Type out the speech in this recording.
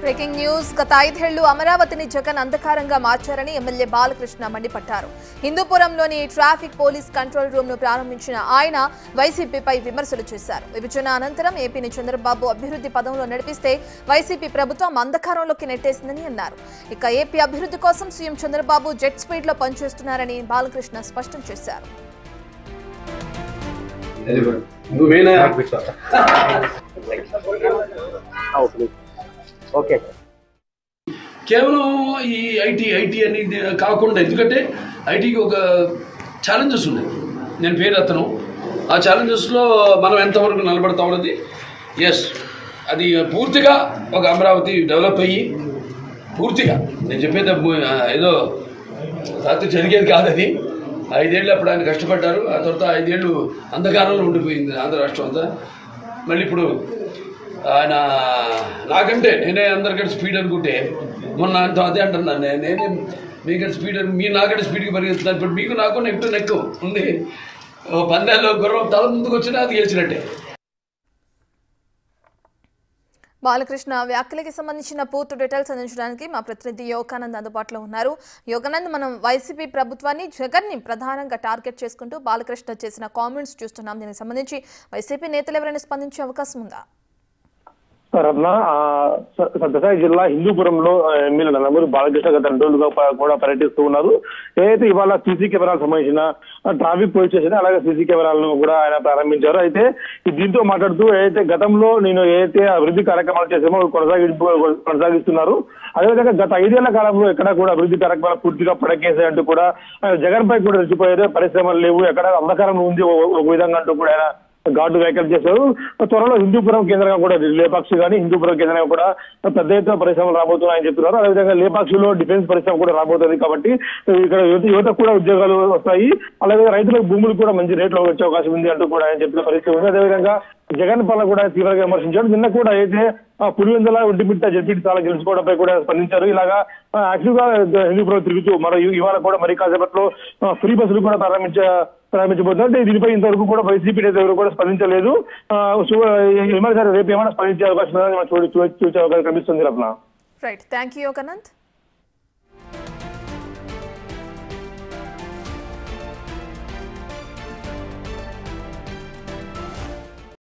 Breaking news గత 5 ఏళ్లు అమరావతిని జగన్ అంధకారంగా మార్చారని ఎమ్మెల్యే బాలకృష్ణ మండిపడ్డారు. హిందూపురంలోని ట్రాఫిక్ పోలీస్ కంట్రోల్ రూమ్ ను ప్రారంభించిన ఆయన వైసీపీపై విమర్శలు చేశారు. విభజన అనంతరం ఏపీని చంద్రబాబు అభివృద్ధి పదంలో నడిపిస్తే వైసీపీ ప్రభుత్వం అంధకారంలోకి నెట్టేసిందని అన్నారు. ఇక ఏపీ అభివృద్ధి కోసం సీఎం చంద్రబాబు జెట్ స్పీడ్ లో పనిచేస్తున్నారని బాలకృష్ణ స్పష్టం చేశారు. కేవలం ఈ ఐటీ అనేది కాకుండా, ఎందుకంటే ఐటీకి ఒక ఛాలెంజెస్ ఉన్నాయి. నేను పేరు అతను ఆ ఛాలెంజెస్లో మనం ఎంతవరకు నిలబడతాం అన్నది అది పూర్తిగా ఒక అమరావతి డెవలప్ అయ్యి పూర్తిగా నేను చెప్పేది ఏదో రాత్రి జరిగేది కాదు. అది 5 ఏళ్ళు అప్పుడు ఆయన కష్టపడ్డారు. ఆ తర్వాత 5 ఏళ్ళు అంధకారంలో ఉండిపోయింది ఆంధ్ర రాష్ట్రం అంతా. మళ్ళీ ఇప్పుడు ఆయన నాకంటే నేనే అందరికంటే స్పీడ్ అనుకుంటే మొన్న అదే అంటున్నాను, నేనే మీకంటే స్పీడ్ మీరు నాకంటే స్పీడ్గా పరిగెత్తున్నారు. ఇప్పుడు మీకు నాకు నెక్కు ఉంది. పందాల్లో గుర్రం తల ముందుకు వచ్చినా అది గెలిచినట్టే. బాలకృష్ణ వ్యాఖ్యలకి సంబంధించిన పూర్తి డీటెయిల్స్ అందించడానికి మా ప్రతినిధి యోగానంద్ అందుబాటులో ఉన్నారు. యోగానంద్, మనం వైసీపీ ప్రభుత్వాన్ని జగన్ ని ప్రధానంగా టార్గెట్ చేసుకుంటూ బాలకృష్ణ చేసిన కామెంట్స్ చూస్తున్నాం. దీనికి సంబంధించి వైసీపీ నేతలు ఎవరైనా స్పందించే అవకాశం ఉందా? రత్న, సత్యసాయి జిల్లా హిందూపురంలో ఎమ్మెల్యే నందమూరి బాలకృష్ణ గత 2 రోజులుగా కూడా పర్యటిస్తూ ఉన్నారు. ఏదైతే ఇవాళ సీసీ కెమెరాలకు సంబంధించిన ట్రాఫిక్ పోలీస్ స్టేషన్ అలాగే సీసీ కెమెరాలను కూడా ఆయన ప్రారంభించారు. అయితే దీంతో మాట్లాడుతూ ఏదైతే గతంలో నేను ఏదైతే అభివృద్ధి కార్యక్రమాలు చేసామో కొనసాగిస్తున్నారు. అదేవిధంగా గత 5 ఏళ్ల కాలంలో ఎక్కడ కూడా అభివృద్ధి కార్యక్రమాలు పూర్తిగా పడకేసాయంటూ కూడా జగన్ పై కూడా రెచ్చిపోయారు. పరిశ్రమలు లేవు, ఎక్కడ అంధకారం ఉంది ఒక విధంగా అంటూ కూడా ఆయన ఘాటు వ్యాఖ్యలు చేశారు. త్వరలో హిందూపురం కేంద్రంగా కూడా లేపాక్షి కానీ హిందూపురం కేంద్రంగా కూడా పెద్ద ఎత్తున పరిశ్రమలు రాబోతున్నాయని చెప్తున్నారు. అదేవిధంగా లేపాక్షిలో డిఫెన్స్ పరిశ్రమ కూడా రాబోతుంది. కాబట్టి ఇక్కడ యువతకు కూడా ఉద్యోగాలు వస్తాయి. అలాగే రైతులకు భూములు కూడా మంచి రేట్లో వచ్చే అవకాశం ఉంది అంటూ కూడా ఆయన చెప్పిన పరిస్థితి ఉంది. అదేవిధంగా జగన్ పాలన కూడా తీవ్రంగా విమర్శించారు. నిన్న కూడా అయితే పులివెందుల ఒంటిమిట్ట జడ్పీటీ చాలా గెలుచుకోవడంపై కూడా స్పందించారు. ఇలాగా యాక్టివ్ గా హిందూపురం తిరుగుతూ ఇవాళ కూడా మరి కాసేపట్లో ఫ్రీ బస్సులు కూడా ప్రారంభించబోతున్నారు. దీనిపై ఇంతవరకు కూడా వైసీపీ నేతలు కూడా స్పందించలేదు. రేపు ఏమైనా స్పందించే అవకాశం చూసే అవకాశం కనిపిస్తుంది. రత్న, రైట్, థ్యాంక్ యూ యోగానంద్.